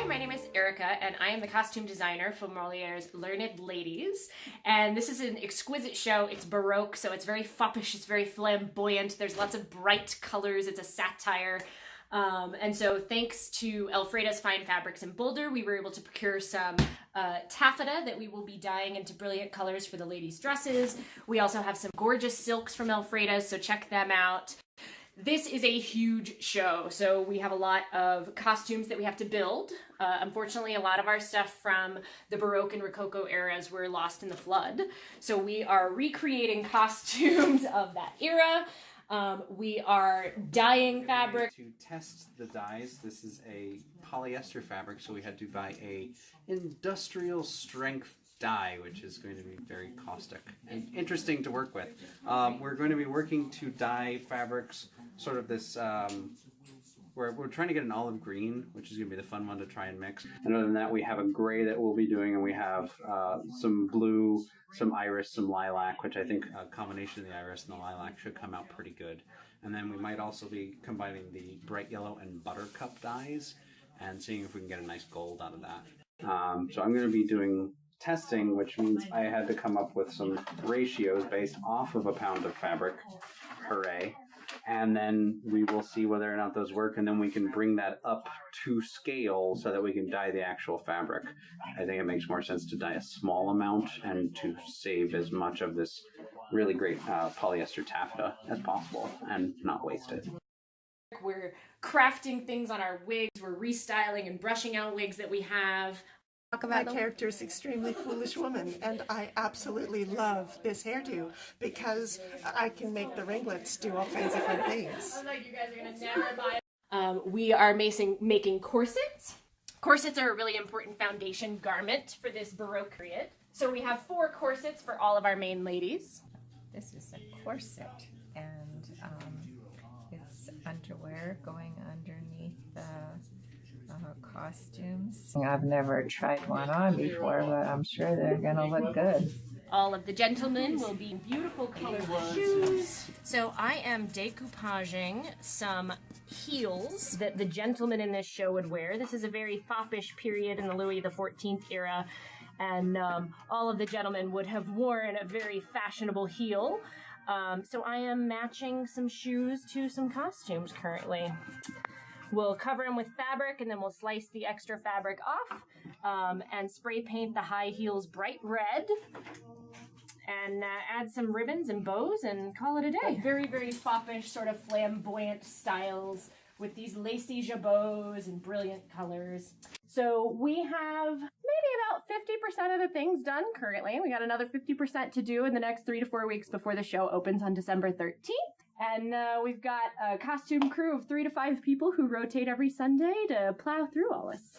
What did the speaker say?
my name is Erica, and I am the costume designer for Moliere's Learned Ladies. And this is an exquisite show. It's Baroque, so it's very foppish, it's very flamboyant. There's lots of bright colors. It's a satire. And so thanks to Elfriede's Fine Fabrics in Boulder, we were able to procure some taffeta that we will be dyeing into brilliant colors for the ladies' dresses. We also have some gorgeous silks from Elfriede, so check them out. This is a huge show, so we have a lot of costumes that we have to build. Unfortunately, a lot of our stuff from the Baroque and Rococo eras were lost in the flood. So we are recreating costumes of that era. We are dyeing fabric. To test the dyes, this is a polyester fabric, so we had to buy a industrial strength dye, which is going to be very caustic and interesting to work with. We're going to be working to dye fabrics, sort of this, we're trying to get an olive green, which is going to be the fun one to try and mix. And other than that, we have a gray that we'll be doing, and we have some blue, some iris, some lilac, which I think a combination of the iris and the lilac should come out pretty good. And then we might also be combining the bright yellow and buttercup dyes and seeing if we can get a nice gold out of that. So I'm going to be doing testing, which means I had to come up with some ratios based off of a pound of fabric. Hooray. And then we will see whether or not those work, and then we can bring that up to scale so that we can dye the actual fabric. I think it makes more sense to dye a small amount and to save as much of this really great polyester taffeta as possible and not waste it. We're crafting things on our wigs, we're restyling and brushing out wigs that we have. My character is extremely foolish woman, and I absolutely love this hairdo because I can make the ringlets do all kinds of fun things. I was like, you guys are gonna never buy. We are making corsets. Corsets are a really important foundation garment for this Baroque period. So we have 4 corsets for all of our main ladies. This is a corset, and it's underwear going underneath the costumes. I've never tried one on before, but I'm sure they're gonna look good. All of the gentlemen will be in beautiful colored shoes. So I am decoupaging some heels that the gentlemen in this show would wear. This is a very foppish period in the Louis XIV era, and all of the gentlemen would have worn a very fashionable heel. So I am matching some shoes to some costumes currently. We'll cover them with fabric, and then we'll slice the extra fabric off and spray paint the high heels bright red and add some ribbons and bows and call it a day. Very, very foppish, sort of flamboyant styles with these lacy jabots and brilliant colors. So we have maybe about 50% of the things done currently. We got another 50% to do in the next 3 to 4 weeks before the show opens on December 13th. And we've got a costume crew of 3 to 5 people who rotate every Sunday to plow through all this.